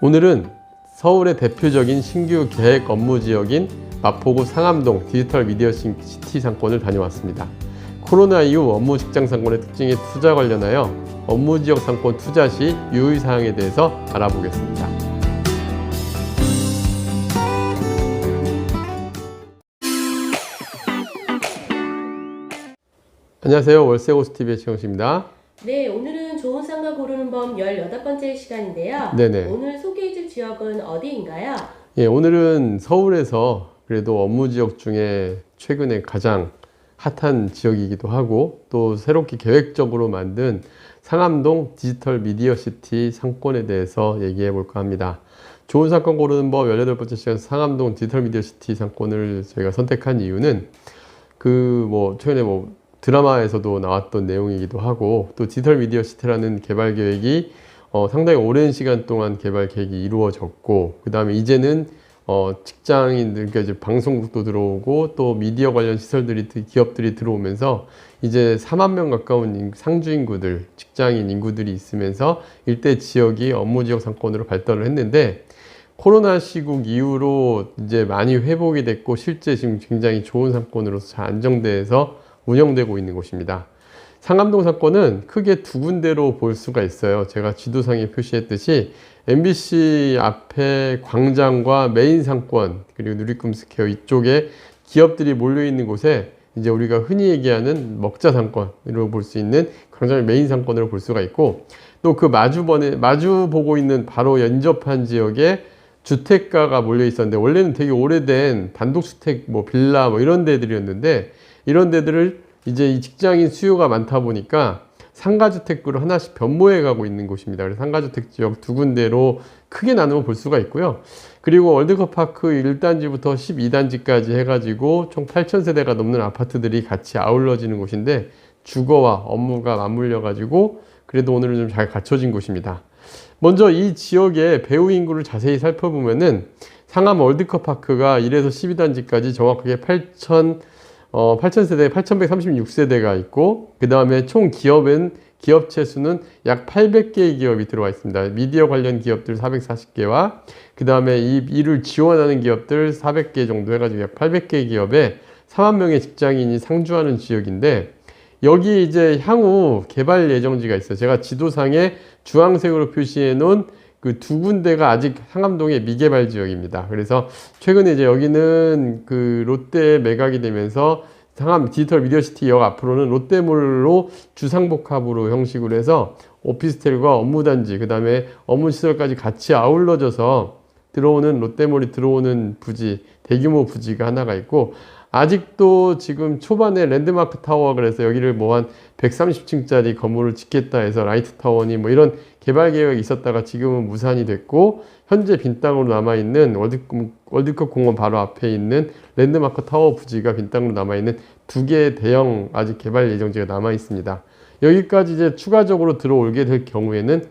오늘은 서울의 대표적인 신규 계획 업무 지역인 마포구 상암동 디지털 미디어 시티 상권을 다녀왔습니다. 코로나 이후 업무 직장 상권의 특징에 투자 관련하여 업무 지역 상권 투자 시 유의사항에 대해서 알아보겠습니다. 안녕하세요. 월세호스TV의 최영식입니다. 네, 오늘은 좋은 상가 고르는 법 18번째 시간인데요. 네네. 오늘 소개해줄 지역은 어디인가요? 예, 오늘은 서울에서 그래도 업무 지역 중에 최근에 가장 핫한 지역이기도 하고 또 새롭게 계획적으로 만든 상암동 디지털 미디어 시티 상권에 대해서 얘기해 볼까 합니다. 좋은 상권 고르는 법 18번째 시간 상암동 디지털 미디어 시티 상권을 저희가 선택한 이유는 최근에 드라마에서도 나왔던 내용이기도 하고 또 디지털 미디어 시티라는 개발 계획이 상당히 오랜 시간 동안 개발 계획이 이루어졌고 그 다음에 이제는 직장인들, 그러니까 이제 방송국도 들어오고 또 미디어 관련 시설들이, 기업들이 들어오면서 이제 4만 명 가까운 상주 인구들, 직장인 인구들이 있으면서 일대 지역이 업무 지역 상권으로 발달을 했는데 코로나 시국 이후로 이제 많이 회복이 됐고 실제 지금 굉장히 좋은 상권으로서 잘 안정돼서 운영되고 있는 곳입니다. 상암동 상권은 크게 두 군데로 볼 수가 있어요. 제가 지도상에 표시했듯이 MBC 앞에 광장과 메인 상권 그리고 누리꿈 스퀘어 이쪽에 기업들이 몰려 있는 곳에 이제 우리가 흔히 얘기하는 먹자 상권으로 볼 수 있는 광장의 메인 상권으로 볼 수가 있고 또 그 마주 보고 있는 바로 연접한 지역에 주택가가 몰려 있었는데 원래는 되게 오래된 단독주택 빌라 이런 데들이었는데 이런 데들을 이제 이 직장인 수요가 많다 보니까 상가주택구로 하나씩 변모해 가고 있는 곳입니다. 그래서 상가주택 지역 두 군데로 크게 나누어 볼 수가 있고요. 그리고 월드컵파크 1단지부터 12단지까지 해가지고 총 8,000세대가 넘는 아파트들이 같이 아울러지는 곳인데 주거와 업무가 맞물려 가지고 그래도 오늘은 좀 잘 갖춰진 곳입니다. 먼저 이 지역의 배우 인구를 자세히 살펴보면은 상암 월드컵파크가 1에서 12단지까지 정확하게 8,000세대, 8,136세대가 있고 그 다음에 총 기업체 수는 약 800개의 기업이 들어와 있습니다. 미디어 관련 기업들 440개와 그 다음에 이를 지원하는 기업들 400개 정도 해가지고 약 800개의 기업에 4만 명의 직장인이 상주하는 지역인데 여기 이제 향후 개발 예정지가 있어요. 제가 지도상에 주황색으로 표시해 놓은 그 두 군데가 아직 상암동의 미개발 지역입니다. 그래서 최근에 이제 여기는 그 롯데 매각이 되면서 상암 디지털 미디어 시티 역 앞으로는 롯데몰로 주상복합으로 형식으로 해서 오피스텔과 업무단지, 그 다음에 업무시설까지 같이 아울러져서 들어오는 롯데몰이 들어오는 부지, 대규모 부지가 하나가 있고 아직도 지금 초반에 랜드마크 타워 그래서 여기를 한 130층짜리 건물을 짓겠다 해서 라이트 타워니 이런 개발 계획이 있었다가 지금은 무산이 됐고 현재 빈 땅으로 남아있는 월드컵 공원 바로 앞에 있는 랜드마크 타워 부지가 빈 땅으로 남아있는 두 개의 대형 아직 개발 예정지가 남아있습니다. 여기까지 이제 추가적으로 들어오게 될 경우에는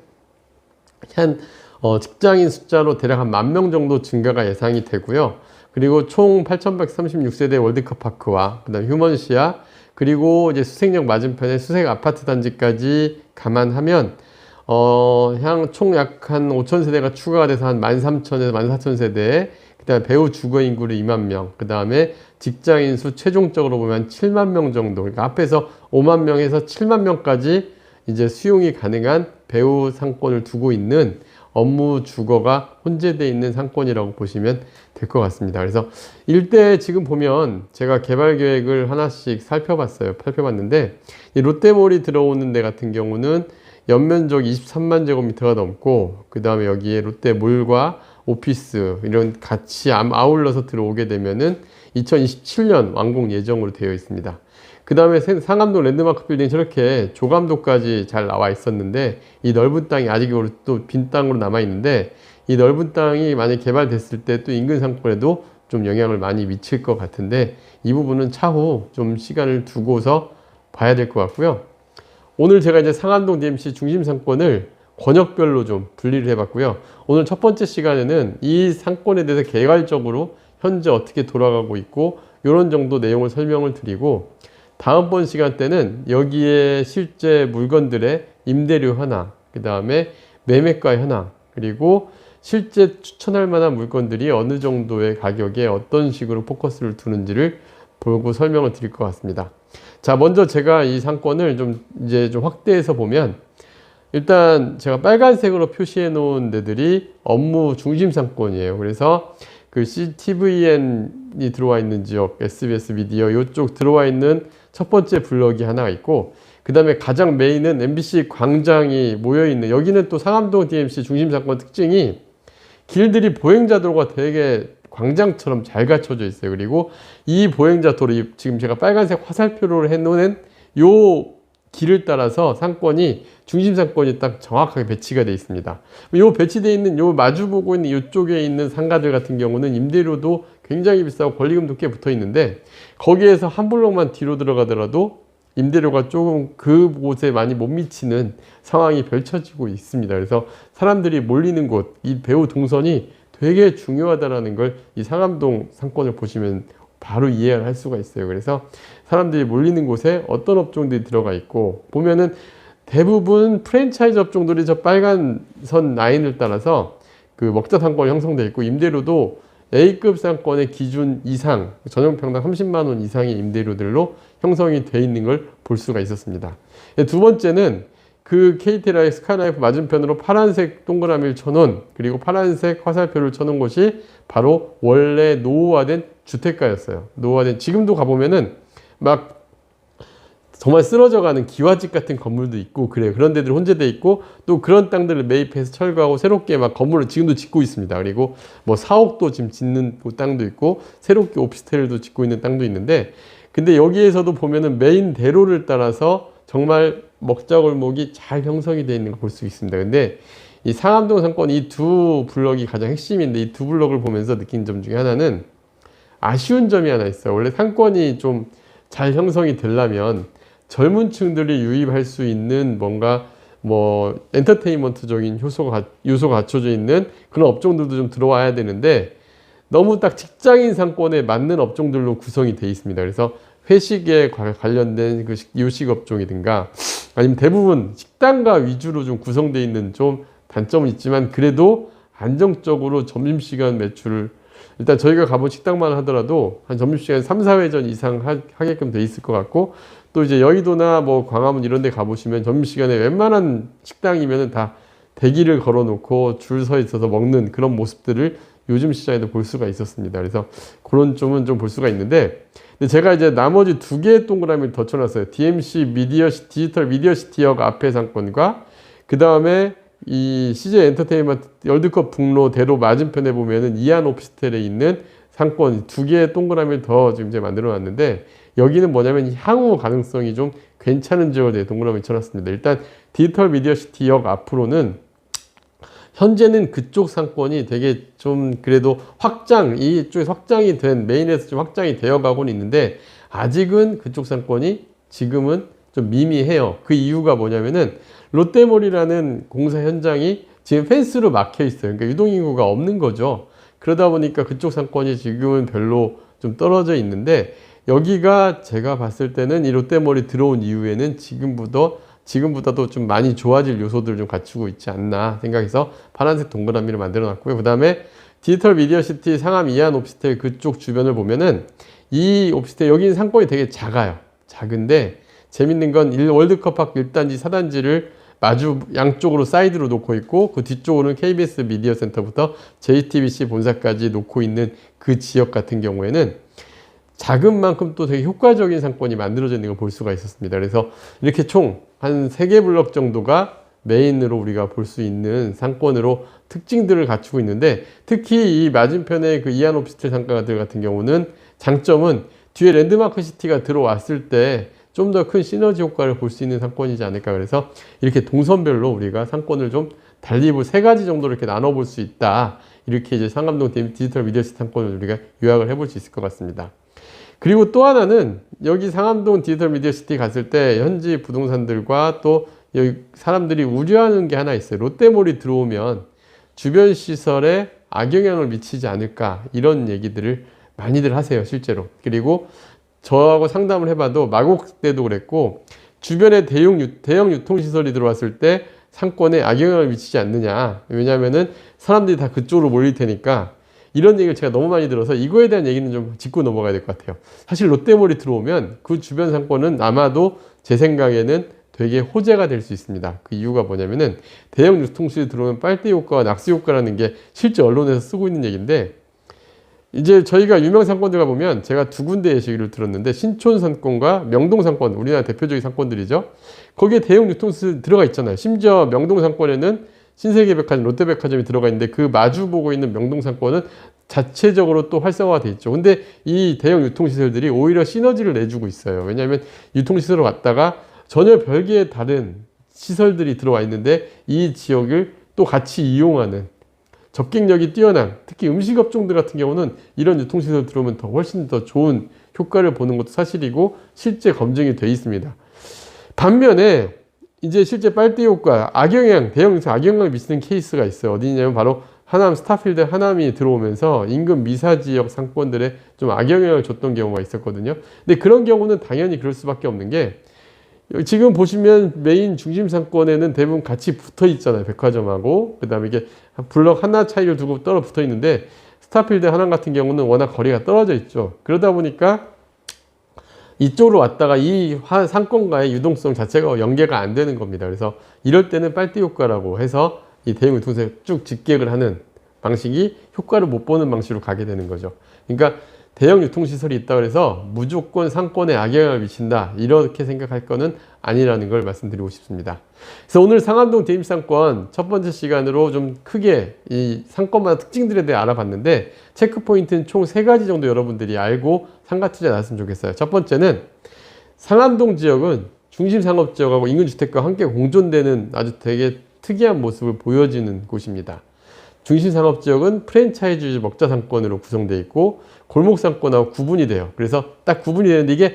직장인 숫자로 대략 한 10,000명 정도 증가가 예상이 되고요. 그리고 총 8,136세대 월드컵 파크와 그다음 휴먼시아 그리고 이제 수색역 맞은편에 수색 아파트 단지까지 감안하면 총 약 한 5,000세대가 추가가 돼서 한 13,000에서 14,000세대 그다음에 배우 주거 인구를 2만 명 그다음에 직장인 수 최종적으로 보면 7만 명 정도 그러니까 앞에서 5만 명에서 7만 명까지 이제 수용이 가능한 배우 상권을 두고 있는 업무 주거가 혼재되어 있는 상권이라고 보시면 될 것 같습니다. 그래서 일대 지금 보면 제가 개발 계획을 하나씩 살펴봤는데 이 롯데몰이 들어오는 데 같은 경우는 연면적 23만 제곱미터가 넘고 그 다음에 여기에 롯데몰과 오피스 이런 같이 아울러서 들어오게 되면은 2027년 완공 예정으로 되어 있습니다. 그 다음에 상암동 랜드마크 빌딩 저렇게 조감도까지 잘 나와 있었는데 이 넓은 땅이 아직 또 빈 땅으로 남아 있는데 이 넓은 땅이 만약 개발됐을 때 또 인근 상권에도 좀 영향을 많이 미칠 것 같은데 이 부분은 차후 좀 시간을 두고서 봐야 될 것 같고요. 오늘 제가 이제 상암동 DMC 중심 상권을 권역별로 좀 분리를 해봤고요. 오늘 첫 번째 시간에는 이 상권에 대해서 개괄적으로 현재 어떻게 돌아가고 있고 이런 정도 내용을 설명을 드리고 다음번 시간 때는 여기에 실제 물건들의 임대료 현황, 그 다음에 매매가 현황, 그리고 실제 추천할 만한 물건들이 어느 정도의 가격에 어떤 식으로 포커스를 두는지를 보고 설명을 드릴 것 같습니다. 자, 먼저 제가 이 상권을 좀 확대해서 보면, 일단 제가 빨간색으로 표시해 놓은 데들이 업무 중심 상권이에요. 그래서 그 TVN이 들어와 있는 지역, SBS 미디어 이쪽 들어와 있는 첫 번째 블럭이 하나가 있고, 그 다음에 가장 메인은 MBC 광장이 모여 있는, 여기는 또 상암동 DMC 중심 상권 특징이 길들이 보행자 도로가 되게 광장처럼 잘 갖춰져 있어요. 그리고 이 보행자 도로, 지금 제가 빨간색 화살표로 해놓은 요 길을 따라서 상권이, 중심 상권이 딱 정확하게 배치가 되어 있습니다. 요 배치되어 있는, 요 마주보고 있는 이쪽에 있는 상가들 같은 경우는 임대료도 굉장히 비싸고 권리금도 꽤 붙어 있는데, 거기에서 한 블록만 뒤로 들어가더라도 임대료가 조금 그곳에 많이 못 미치는 상황이 펼쳐지고 있습니다. 그래서 사람들이 몰리는 곳, 이 배후 동선이 되게 중요하다라는 걸 이 상암동 상권을 보시면 바로 이해를 할 수가 있어요. 그래서 사람들이 몰리는 곳에 어떤 업종들이 들어가 있고, 보면은 대부분 프랜차이즈 업종들이 저 빨간 선 라인을 따라서 그 먹자 상권이 형성되어 있고, 임대료도 A급 상권의 기준 이상, 전용평당 30만 원 이상의 임대료들로 형성이 되어 있는 걸 볼 수가 있었습니다. 두 번째는 그 KT라이프 스카이라이프 맞은편으로 파란색 동그라미를 쳐놓은, 그리고 파란색 화살표를 쳐놓은 곳이 바로 원래 노후화된 주택가였어요. 노후화된, 지금도 가보면은 막 정말 쓰러져가는 기와집 같은 건물도 있고 그래요. 그런 데들이 혼재돼 있고, 또 그런 땅들을 매입해서 철거하고 새롭게 막 건물을 지금도 짓고 있습니다. 그리고 뭐 사옥도 지금 짓는 땅도 있고, 새롭게 오피스텔도 짓고 있는 땅도 있는데, 근데 여기에서도 보면은 메인 대로를 따라서 정말 먹자골목이 잘 형성이 되어 있는 걸 볼 수 있습니다. 근데 이 상암동 상권 이 두 블럭이 가장 핵심인데, 이 두 블럭을 보면서 느낀 점 중에 하나는 아쉬운 점이 하나 있어요. 원래 상권이 좀 잘 형성이 되려면 젊은 층들이 유입할 수 있는 뭔가 뭐 엔터테인먼트적인 요소가 갖춰져 있는 그런 업종들도 좀 들어와야 되는데, 너무 딱 직장인 상권에 맞는 업종들로 구성이 되어 있습니다. 그래서 회식에 관련된 그 요식 업종이든가, 아니면 대부분 식당가 위주로 좀 구성되어 있는 좀 단점은 있지만, 그래도 안정적으로 점심시간 매출을, 일단 저희가 가본 식당만 하더라도 한 점심시간 3, 4회전 이상 하게끔 돼 있을 것 같고, 또 이제 여의도나 뭐 광화문 이런 데 가보시면 점심시간에 웬만한 식당이면 다 대기를 걸어 놓고 줄 서 있어서 먹는 그런 모습들을 요즘 시장에도 볼 수가 있었습니다. 그래서 그런 점은 좀 볼 수가 있는데, 근데 제가 이제 나머지 두 개의 동그라미를 더 쳐놨어요. DMC 디지털 미디어시티역 앞에 상권과, 그 다음에 이 CJ 엔터테인먼트 월드컵 북로 대로 맞은편에 보면은 이안 오피스텔에 있는 상권 두 개의 동그라미를 더 지금 제가 만들어 놨는데, 여기는 뭐냐면 향후 가능성이 좀 괜찮은 지역을 내 동그라미 쳐놨습니다. 일단 디지털 미디어시티역 앞으로는 현재는 그쪽 상권이 되게 좀 그래도 이쪽에서 확장이 된, 메인에서 좀 확장이 되어 가고는 있는데, 아직은 그쪽 상권이 지금은 좀 미미해요. 그 이유가 뭐냐면은 롯데몰이라는 공사 현장이 지금 펜스로 막혀 있어요. 그러니까 유동인구가 없는 거죠. 그러다 보니까 그쪽 상권이 지금은 별로 좀 떨어져 있는데, 여기가 제가 봤을 때는 이 롯데몰이 들어온 이후에는 지금보다도 좀 많이 좋아질 요소들을 좀 갖추고 있지 않나 생각해서 파란색 동그라미를 만들어 놨고요. 그 다음에 디지털 미디어시티 상암 이안 오피스텔 그쪽 주변을 보면은, 이 오피스텔 여기는 상권이 되게 작아요. 작은데 재밌는 건 월드컵 파크 1단지 4단지를 마주 양쪽으로 사이드로 놓고 있고, 그 뒤쪽으로는 KBS 미디어 센터부터 JTBC 본사까지 놓고 있는 그 지역 같은 경우에는 작은 만큼 또 되게 효과적인 상권이 만들어져 있는 걸 볼 수가 있었습니다. 그래서 이렇게 총 한 3개 블럭 정도가 메인으로 우리가 볼 수 있는 상권으로 특징들을 갖추고 있는데, 특히 이 맞은편의 그 이안 오피스텔 상가들 같은 경우는 장점은 뒤에 랜드마크 시티가 들어왔을 때 좀 더 큰 시너지 효과를 볼 수 있는 상권이지 않을까. 그래서 이렇게 동선별로 우리가 상권을 좀 달리 볼 3가지 정도로 이렇게 나눠볼 수 있다. 이렇게 이제 상암동 디지털 미디어시티 상권을 우리가 요약을 해볼 수 있을 것 같습니다. 그리고 또 하나는, 여기 상암동 디지털 미디어시티 갔을 때 현지 부동산들과 또 여기 사람들이 우려하는 게 하나 있어요. 롯데몰이 들어오면 주변 시설에 악영향을 미치지 않을까, 이런 얘기들을 많이들 하세요, 실제로. 그리고 저하고 상담을 해봐도 마곡 때도 그랬고, 주변에 대형 유통시설이 들어왔을 때 상권에 악영향을 미치지 않느냐. 왜냐하면은 사람들이 다 그쪽으로 몰릴 테니까 이런 얘기를 제가 너무 많이 들어서 이거에 대한 얘기는 좀 짚고 넘어가야 될 것 같아요. 사실 롯데몰이 들어오면 그 주변 상권은 아마도 제 생각에는 되게 호재가 될 수 있습니다. 그 이유가 뭐냐면은 대형 유통시설 들어오면 빨대 효과와 낙수 효과라는 게 실제 언론에서 쓰고 있는 얘기인데, 이제 저희가 유명 상권들 가보면 제가 두 군데 예시를 들었는데 신촌 상권과 명동 상권, 우리나라 대표적인 상권들이죠. 거기에 대형 유통시설 들어가 있잖아요. 심지어 명동 상권에는 신세계백화점, 롯데백화점이 들어가 있는데 그 마주 보고 있는 명동 상권은 자체적으로 또 활성화가 돼 있죠. 근데 이 대형 유통시설들이 오히려 시너지를 내주고 있어요. 왜냐하면 유통시설을 왔다가 전혀 별개의 다른 시설들이 들어와 있는데 이 지역을 또 같이 이용하는 접객력이 뛰어난, 특히 음식업종들 같은 경우는 이런 유통시설 들어오면 더 훨씬 더 좋은 효과를 보는 것도 사실이고 실제 검증이 돼 있습니다. 반면에 이제 실제 빨대 효과, 악영향, 대형 악영향을 미치는 케이스가 있어요. 어디냐면 바로 하남 스타필드 하남이 들어오면서 인근 미사지역 상권들에 좀 악영향을 줬던 경우가 있었거든요. 근데 그런 경우는 당연히 그럴 수밖에 없는 게, 지금 보시면 메인 중심 상권에는 대부분 같이 붙어 있잖아요. 백화점하고. 그 다음에 이게 블럭 하나 차이를 두고 떨어 붙어 있는데, 스타필드 하남 같은 경우는 워낙 거리가 떨어져 있죠. 그러다 보니까 이쪽으로 왔다가 이 상권과의 유동성 자체가 연계가 안 되는 겁니다. 그래서 이럴 때는 빨대 효과라고 해서 이 대형 유통시설에 쭉 직객을 하는 방식이 효과를 못 보는 방식으로 가게 되는 거죠. 그러니까 대형 유통시설이 있다 그래서 무조건 상권에 악영향을 미친다, 이렇게 생각할 거는 아니라는 걸 말씀드리고 싶습니다. 그래서 오늘 상암동 대임상권 첫 번째 시간으로 좀 크게 이 상권마다 특징들에 대해 알아봤는데, 체크포인트는 총 3가지 정도 여러분들이 알고 상가투자 나왔으면 좋겠어요. 첫 번째는 상암동 지역은 중심 상업지역하고 인근주택과 함께 공존되는 아주 되게 특이한 모습을 보여지는 곳입니다. 중심 상업지역은 프랜차이즈 먹자 상권으로 구성되어 있고 골목 상권하고 구분이 돼요. 그래서 딱 구분이 되는데 이게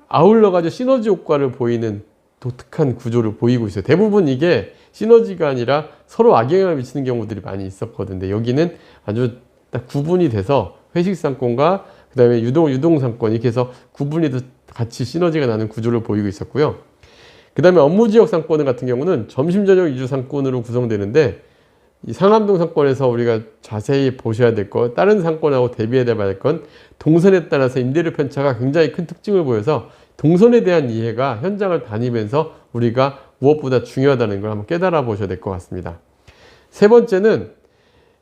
아울러가지고 시너지 효과를 보이는 독특한 구조를 보이고 있어요. 대부분 이게 시너지가 아니라 서로 악영향을 미치는 경우들이 많이 있었거든요. 여기는 아주 딱 구분이 돼서 회식 상권과 그 다음에 유동 상권 이렇게 해서 구분이 돼서 같이 시너지가 나는 구조를 보이고 있었고요. 그 다음에 업무지역 상권 같은 경우는 점심 저녁 위주 상권으로 구성되는데, 이 상암동 상권에서 우리가 자세히 보셔야 될 것, 다른 상권하고 대비해야 될 건 동선에 따라서 임대료 편차가 굉장히 큰 특징을 보여서 동선에 대한 이해가 현장을 다니면서 우리가 무엇보다 중요하다는 걸 한번 깨달아 보셔야 될 것 같습니다. 세 번째는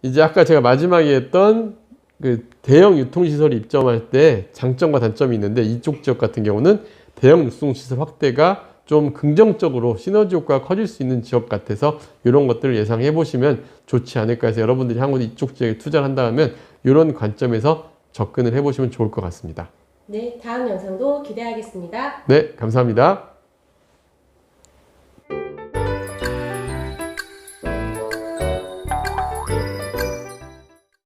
이제 아까 제가 마지막에 했던 그 대형 유통시설이 입점할 때 장점과 단점이 있는데, 이쪽 지역 같은 경우는 대형 유통시설 확대가 좀 긍정적으로 시너지 효과가 커질 수 있는 지역 같아서 이런 것들을 예상해 보시면 좋지 않을까 해서, 여러분들이 향후 이쪽 지역에 투자를 한다면 이런 관점에서 접근을 해 보시면 좋을 것 같습니다. 네, 다음 영상도 기대하겠습니다. 네, 감사합니다.